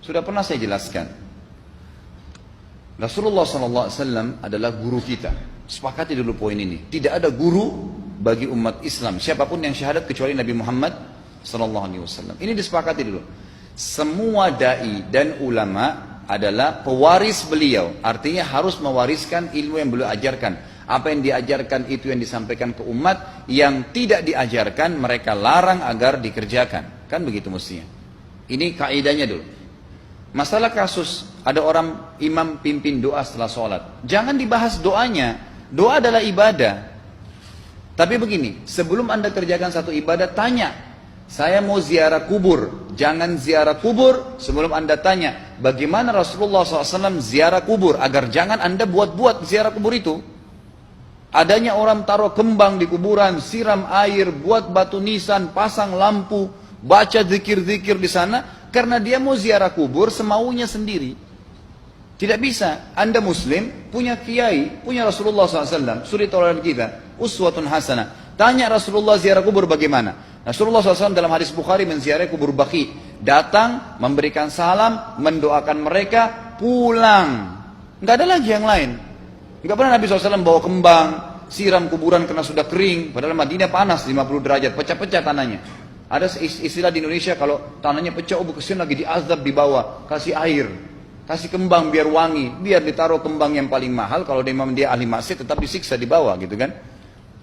Sudah pernah saya jelaskan. Rasulullah SAW adalah guru kita. Sepakati dulu poin ini. Tidak ada guru bagi umat Islam siapapun yang syahadat kecuali Nabi Muhammad SAW. Ini disepakati dulu. Semua dai dan ulama adalah pewaris beliau. Artinya harus mewariskan ilmu yang beliau ajarkan. Apa yang diajarkan itu yang disampaikan ke umat. Yang tidak diajarkan mereka larang agar dikerjakan. Kan begitu mestinya. Ini kaidahnya dulu. Masalah kasus ada orang imam pimpin doa setelah sholat. Jangan dibahas doanya. Doa adalah ibadah. Tapi begini, sebelum anda kerjakan satu ibadah, tanya. Saya mau ziarah kubur. Jangan ziarah kubur sebelum anda tanya bagaimana Rasulullah SAW ziarah kubur. Agar jangan anda buat-buat ziarah kubur itu. Adanya orang taruh kembang di kuburan, siram air, buat batu nisan, pasang lampu, baca zikir-zikir di sana. Karena dia mau ziarah kubur semaunya sendiri. Tidak bisa. Anda muslim, punya kiai, punya Rasulullah SAW. Suri toladan kita, uswatun hasanah. Tanya Rasulullah ziarah kubur bagaimana. Rasulullah SAW dalam hadis Bukhari menziarahi kubur Baqi. Datang, memberikan salam, mendoakan mereka, pulang. Nggak ada lagi yang lain. Nggak pernah Nabi SAW bawa kembang, siram kuburan karena sudah kering. Padahal Madinah panas 50 derajat, pecah-pecah tanahnya. Ada istilah di Indonesia kalau tanahnya pecah, kesian lagi diazab di bawah, kasih air, kasih kembang biar wangi, biar ditaruh kembang yang paling mahal. Kalau dia ahli maksiat tetap disiksa di bawah gitu kan.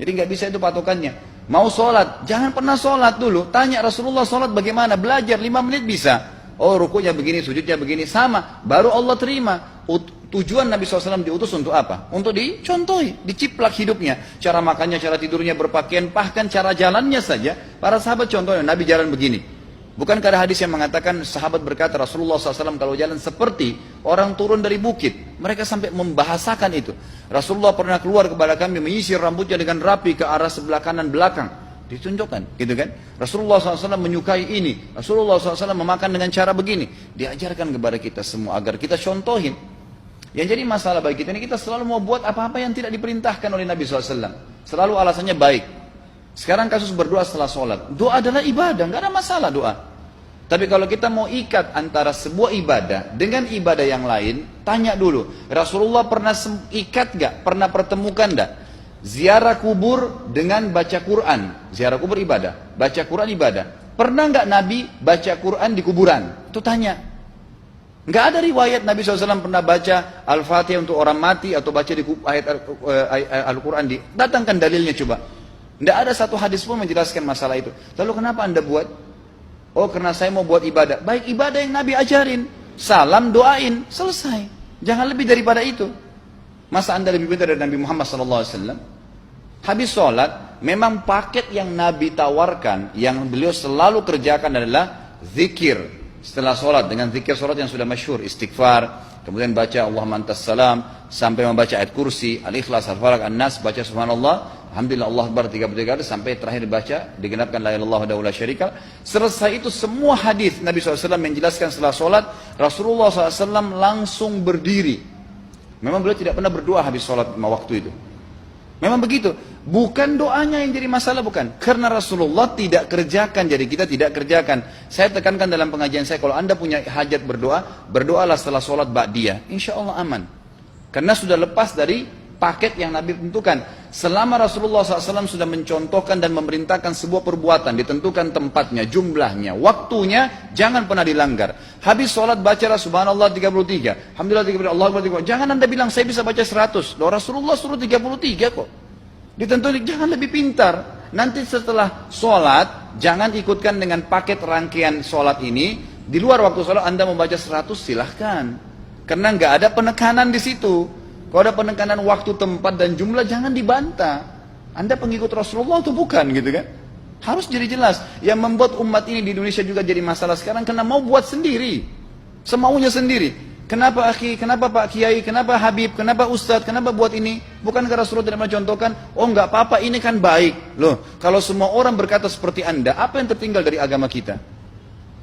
Jadi nggak bisa itu patokannya. Mau sholat, jangan pernah sholat dulu. Tanya Rasulullah sholat bagaimana, belajar 5 menit bisa. Oh rukunya begini, sujudnya begini, sama. Baru Allah terima. Tujuan Nabi SAW diutus untuk apa? Untuk dicontohi, diciplak hidupnya. Cara makannya, cara tidurnya, berpakaian, bahkan cara jalannya saja. Para sahabat contohnya, Nabi jalan begini. Bukankah ada hadis yang mengatakan sahabat berkata Rasulullah SAW kalau jalan seperti orang turun dari bukit. Mereka sampai membahasakan itu. Rasulullah pernah keluar kepada kami menyisir rambutnya dengan rapi ke arah sebelah kanan belakang. Ditunjukkan, gitu kan? Rasulullah SAW menyukai ini. Rasulullah SAW memakan dengan cara begini. Diajarkan kepada kita semua agar kita contohin. Yang jadi masalah bagi kita ini, kita selalu mau buat apa-apa yang tidak diperintahkan oleh Nabi SAW. Selalu alasannya baik. Sekarang kasus berdoa setelah sholat. Doa adalah ibadah, nggak ada masalah doa. Tapi kalau kita mau ikat antara sebuah ibadah dengan ibadah yang lain, tanya dulu. Rasulullah pernah ikat nggak? Pernah pertemukan nggak? Ziarah kubur dengan baca Quran. Ziarah kubur ibadah, baca Quran ibadah. Pernah nggak Nabi baca Quran di kuburan? Itu tanya. Nggak ada riwayat Nabi SAW pernah baca Al-Fatihah untuk orang mati atau baca di ayat Al-Quran. Datangkan dalilnya coba. Tidak ada satu hadis pun menjelaskan masalah itu. Lalu kenapa anda buat? Oh karena saya mau buat ibadah. Baik ibadah yang Nabi ajarin. Salam doain. Selesai. Jangan lebih daripada itu. Masa anda lebih pintar dari Nabi Muhammad SAW? Habis sholat. Memang paket yang Nabi tawarkan. Yang beliau selalu kerjakan adalah zikir. Setelah sholat. Dengan zikir sholat yang sudah masyhur. Istighfar. Kemudian baca Allahumma antas salam. Sampai membaca ayat kursi. Al-Ikhlas, Al-Falaq, An-Nas. Baca subhanallah. Alhamdulillah Allah Akbar 33 kali sampai terakhir dibaca digenapkan la ilaha illallah wahdahu la syarika. Selesai itu semua hadis Nabi SAW menjelaskan setelah sholat Rasulullah SAW langsung berdiri. Memang beliau tidak pernah berdoa habis sholat waktu itu. Memang begitu. Bukan doanya yang jadi masalah, bukan. Karena Rasulullah tidak kerjakan, jadi kita tidak kerjakan. Saya tekankan dalam pengajian saya, kalau anda punya hajat berdoa, berdoalah setelah sholat ba'diyah. Insya Allah aman. Karena sudah lepas dari paket yang Nabi tentukan. Selama Rasulullah SAW sudah mencontohkan dan memerintahkan sebuah perbuatan, ditentukan tempatnya, jumlahnya, waktunya, jangan pernah dilanggar. Habis sholat bacalah subhanallah 33, alhamdulillah 33, Allah Akbar 33. Jangan anda bilang saya bisa baca 100. Loh, Rasulullah suruh 33 kok. Ditentukan, jangan lebih pintar. Nanti setelah sholat, jangan ikutkan dengan paket rangkaian sholat ini. Di luar waktu sholat anda membaca 100 silahkan. Karena nggak ada penekanan di situ. Kalau ada penekanan waktu, tempat, dan jumlah, jangan dibantah. Anda pengikut Rasulullah atau bukan gitu kan? Harus jadi jelas. Yang membuat umat ini di Indonesia juga jadi masalah sekarang, karena mau buat sendiri. Semaunya sendiri. Kenapa akhi, kenapa Pak Kiai, kenapa Habib, kenapa Ustadz, kenapa buat ini? Bukankah Rasulullah tidak mencontohkan? Oh nggak apa-apa, ini kan baik. Loh, kalau semua orang berkata seperti Anda, apa yang tertinggal dari agama kita?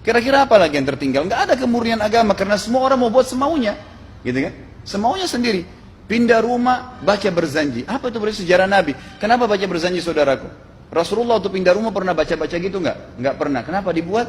Kira-kira apa lagi yang tertinggal? Nggak ada kemurnian agama, karena semua orang mau buat semaunya. Gitu kan? Semaunya sendiri. Pindah rumah, baca berzanji. Apa itu berarti sejarah Nabi? Kenapa baca berzanji saudaraku? Rasulullah waktu pindah rumah pernah baca-baca gitu enggak? Enggak pernah. Kenapa dibuat?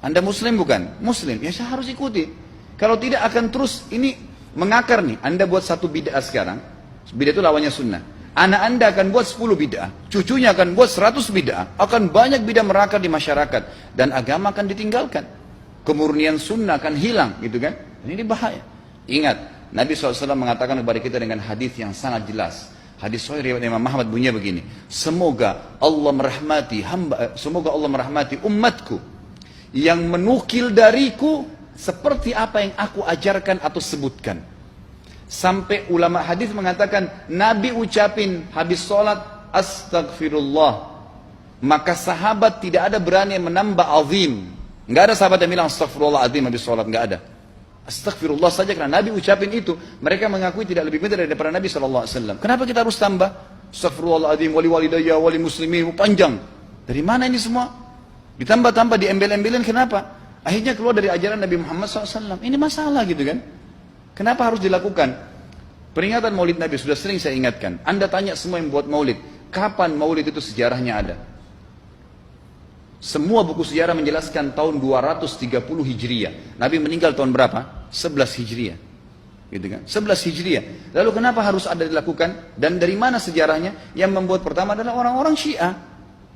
Anda muslim bukan? Muslim, ya saya harus ikuti. Kalau tidak akan terus ini mengakar nih. Anda buat satu bid'ah sekarang, bid'ah itu lawannya sunnah. Anak Anda akan buat 10 bid'ah, cucunya akan buat 100 bid'ah, akan banyak bid'ah merakar di masyarakat, dan agama akan ditinggalkan. Kemurnian sunnah akan hilang, gitu kan? Ini bahaya. Ingat, Nabi SAW mengatakan kepada kita dengan hadis yang sangat jelas. Hadis sahih riwayat Imam Ahmad bunyinya begini. Semoga Allah merahmati umatku yang menukil dariku seperti apa yang aku ajarkan atau sebutkan. Sampai ulama hadis mengatakan Nabi ucapin habis sholat astagfirullah, maka sahabat tidak ada berani yang menambah azim. Enggak ada sahabat yang bilang astagfirullah azim habis sholat, enggak ada. Astagfirullah saja karena Nabi ucapin itu. Mereka mengakui tidak lebih pintar daripada Nabi SAW. Kenapa kita harus tambah? Astagfirullahaladzim, wali walidayya, wali muslimin, panjang. Dari mana ini semua? Ditambah-tambah, diembel-embelin, kenapa? Akhirnya keluar dari ajaran Nabi Muhammad SAW. Ini masalah gitu kan? Kenapa harus dilakukan? Peringatan maulid Nabi sudah sering saya ingatkan. Anda tanya semua yang buat maulid, kapan maulid itu sejarahnya ada? Semua buku sejarah menjelaskan tahun 230 Hijriah. Nabi meninggal tahun berapa? 11 Hijriah. Gitu kan? 11 Hijriah. Lalu kenapa harus ada dilakukan? Dan dari mana sejarahnya? Yang membuat pertama adalah orang-orang Syiah.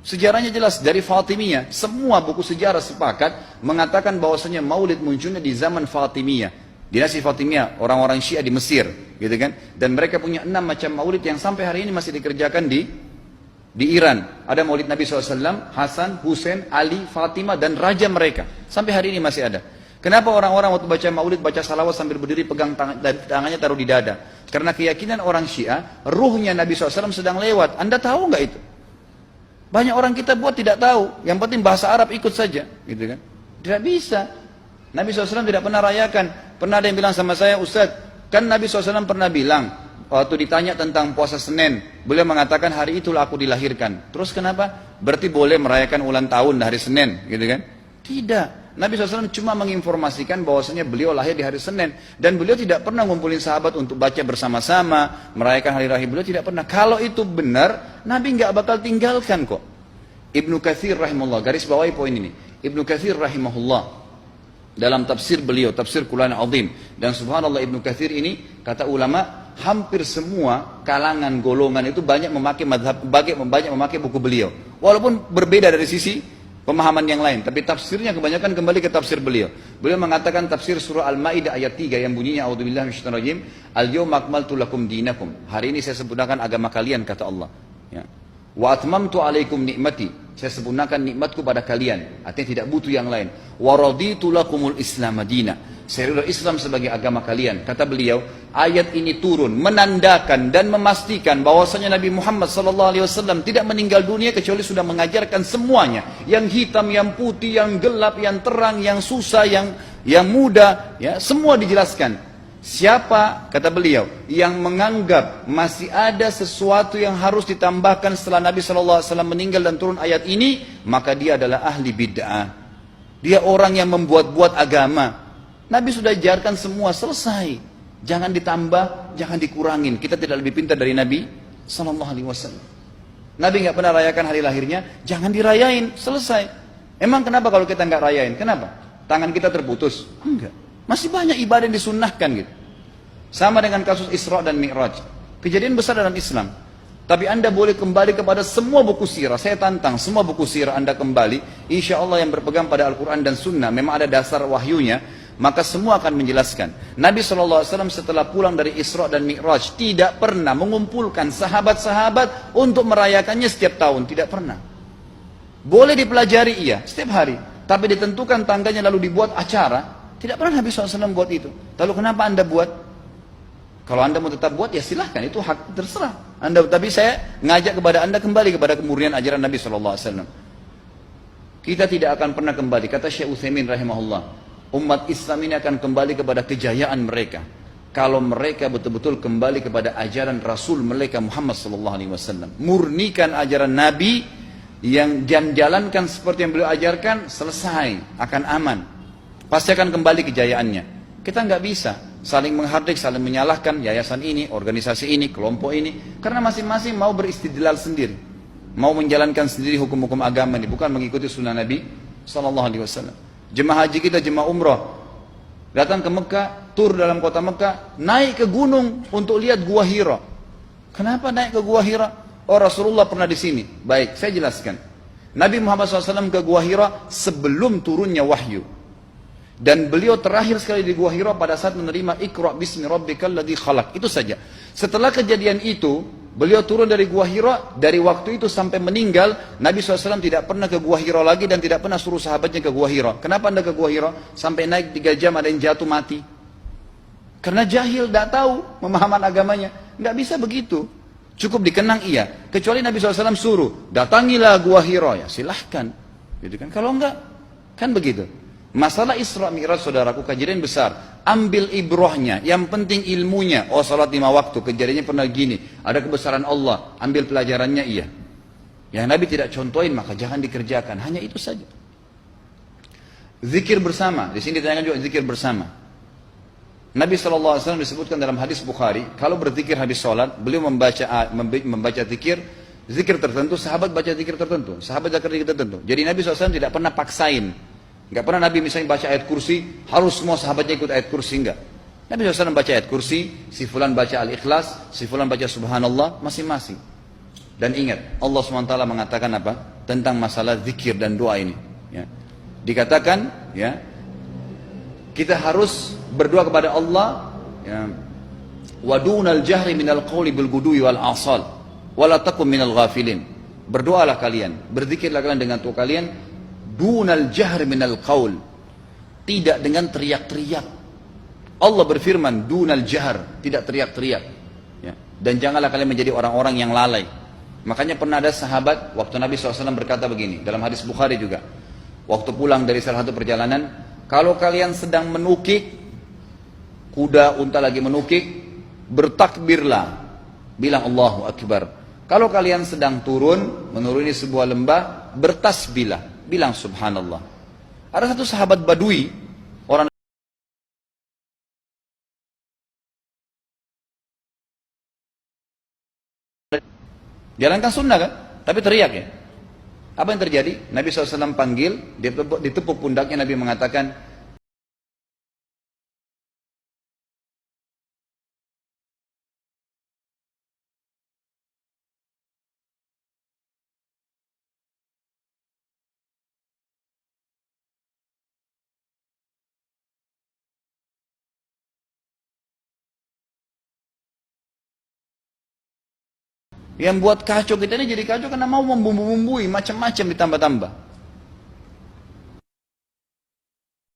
Sejarahnya jelas dari Fatimiyah. Semua buku sejarah sepakat mengatakan bahwasanya maulid munculnya di zaman Fatimiyah. Dinasti Fatimiyah, orang-orang Syiah di Mesir, gitu kan? Dan mereka punya 6 macam maulid yang sampai hari ini masih dikerjakan di Iran. Ada maulid Nabi SAW, Hasan, Husain, Ali, Fatimah, dan raja mereka. Sampai hari ini masih ada. Kenapa orang-orang waktu baca maulid, baca salawat sambil berdiri pegang tangannya taruh di dada? Karena keyakinan orang Syiah, ruhnya Nabi SAW sedang lewat. Anda tahu nggak itu? Banyak orang kita buat tidak tahu. Yang penting bahasa Arab ikut saja, gitu kan? Tidak bisa. Nabi SAW tidak pernah rayakan. Pernah ada yang bilang sama saya, Ustaz, kan Nabi SAW pernah bilang, waktu ditanya tentang puasa Senin, beliau mengatakan hari itulah aku dilahirkan. Terus kenapa? Berarti boleh merayakan ulang tahun hari Senin, gitu kan? Tidak. Nabi SAW cuma menginformasikan bahwasanya beliau lahir di hari Senin. Dan beliau tidak pernah ngumpulin sahabat untuk baca bersama-sama, merayakan hari raya. Beliau tidak pernah. Kalau itu benar, Nabi nggak bakal tinggalkan kok. Ibnu Katsir rahimahullah, garis bawahi poin ini. Ibnu Katsir rahimahullah, dalam tafsir beliau, tafsir Quran Azim. Dan subhanallah Ibnu Katsir ini, kata ulama, hampir semua kalangan golongan itu banyak memakai banyak memakai buku beliau. Walaupun berbeda dari sisi pemahaman yang lain, tapi tafsirnya kebanyakan kembali ke tafsir beliau. Beliau mengatakan tafsir surah Al-Maidah ayat 3 yang bunyinya a'udzubillahi minasyaitonir rajim, al-yauma akmaltu lakum dinakum. Hari ini saya sempurnakan agama kalian, kata Allah. Ya. Wa atmamtu alaikum nikmati. Saya sempurnakan nikmatku pada kalian. Artinya tidak butuh yang lain. Wa raditu lakumul Islam madina. Saya ridha Islam sebagai agama kalian. Kata beliau, ayat ini turun menandakan dan memastikan bahwasanya Nabi Muhammad SAW tidak meninggal dunia kecuali sudah mengajarkan semuanya. Yang hitam, yang putih, yang gelap, yang terang, yang susah, yang muda, ya, semua dijelaskan. Siapa, kata beliau, yang menganggap masih ada sesuatu yang harus ditambahkan setelah Nabi SAW meninggal dan turun ayat ini, maka dia adalah ahli bid'ah. Dia orang yang membuat-buat agama. Nabi sudah ajarkan semua, selesai. Jangan ditambah, jangan dikurangin. Kita tidak lebih pintar dari Nabi SAW. Nabi nggak pernah rayakan hari lahirnya, jangan dirayain, selesai. Emang kenapa kalau kita nggak rayain? Kenapa? Tangan kita terputus? Enggak. Masih banyak ibadah yang disunnahkan gitu. Sama dengan kasus Isra dan Mi'raj. Kejadian besar dalam Islam. Tapi Anda boleh kembali kepada semua buku sirah. Saya tantang semua buku sirah Anda kembali. Insya Allah yang berpegang pada Al-Quran dan Sunnah, memang ada dasar wahyunya, maka semua akan menjelaskan. Nabi SAW setelah pulang dari Isra dan Mi'raj tidak pernah mengumpulkan sahabat-sahabat untuk merayakannya setiap tahun. Tidak pernah. Boleh dipelajari iya, setiap hari. Tapi ditentukan tanggalnya lalu dibuat acara. Tidak pernah Nabi SAW buat itu. Lalu kenapa Anda buat? Kalau Anda mau tetap buat, ya silahkan. Itu hak terserah Anda. Tapi saya ngajak kepada Anda kembali kepada kemurnian ajaran Nabi SAW. Kita tidak akan pernah kembali. Kata Syekh Utsaimin rahimahullah, umat Islam ini akan kembali kepada kejayaan mereka kalau mereka betul-betul kembali kepada ajaran Rasul mereka Muhammad SAW. Murnikan ajaran Nabi yang jalankan seperti yang beliau ajarkan, selesai, akan aman. Pasti akan kembali kejayaannya. Kita nggak bisa saling menghardik, saling menyalahkan yayasan ini, organisasi ini, kelompok ini, karena masing-masing mau beristidlal sendiri, mau menjalankan sendiri hukum-hukum agama ini, bukan mengikuti sunnah Nabi SAW. Jemaah haji kita, jemaah umrah, datang ke Mekah, tur dalam kota Mekah, naik ke gunung untuk lihat Gua Hira. Kenapa naik ke Gua Hira? Oh, Rasulullah pernah di sini. Baik, saya jelaskan. Nabi Muhammad SAW ke Gua Hira sebelum turunnya wahyu. Dan beliau terakhir sekali di Gua Hira pada saat menerima Iqra bismi rabbikal ladzi khalaq. Itu saja. Setelah kejadian itu, beliau turun dari Gua Hira. Dari waktu itu sampai meninggal, Nabi SAW tidak pernah ke Gua Hira lagi dan tidak pernah suruh sahabatnya ke Gua Hira. Kenapa anda ke Gua Hira? Sampai naik 3 jam ada yang jatuh mati. Karena jahil, tidak tahu pemahaman agamanya. Nggak bisa begitu. Cukup dikenang iya. Kecuali Nabi SAW suruh, datangilah Gua Hira. Ya silahkan. Gitu kan? Kalau enggak, kan begitu. Masalah Isra Mi'raj, saudaraku, kejadian besar. Ambil ibrahnya, yang penting ilmunya. Oh, salat 5 waktu, kejadiannya pernah gini. Ada kebesaran Allah, ambil pelajarannya iya. Yang Nabi tidak contohin, maka jangan dikerjakan. Hanya itu saja. Zikir bersama, di sini ditanyakan juga zikir bersama. Nabi SAW disebutkan dalam hadis Bukhari, kalau berzikir habis sholat, beliau membaca zikir tertentu, sahabat baca zikir tertentu, sahabat baca zikir tertentu. Jadi Nabi SAW tidak pernah paksain. Enggak pernah Nabi misalnya baca ayat kursi, harus semua sahabatnya ikut ayat kursi, enggak. Nabi SAW baca ayat kursi, si fulan baca al-ikhlas, si fulan baca subhanallah, masing-masing. Dan ingat, Allah SWT mengatakan apa? Tentang masalah zikir dan doa ini. Ya. Dikatakan, ya, kita harus berdoa kepada Allah, ya, wadunal jahri minal qawli bil gudui wal asal, wala takum minal ghafilin. Berdoalah kalian, berzikirlah kalian dengan doa kalian, dunal jahr minal qaul, tidak dengan teriak-teriak. Allah berfirman dunal jahr, tidak teriak-teriak, ya. Dan janganlah kalian menjadi orang-orang yang lalai. Makanya pernah ada sahabat, waktu Nabi SAW berkata begini, dalam hadis Bukhari juga, waktu pulang dari salah satu perjalanan, kalau kalian sedang menukik, kuda unta lagi menukik, bertakbirlah, bilang Allahu Akbar. Kalau kalian sedang menuruni sebuah lembah, bertasbihlah, bilang subhanallah. Ada satu sahabat Badui, orang jalankan sunnah kan, tapi teriak ya. Apa yang terjadi? Nabi SAW panggil, ditepuk pundaknya, Nabi mengatakan, yang buat kacau kita ini jadi kacau karena mau membumbu-bumbui, macam-macam ditambah-tambah.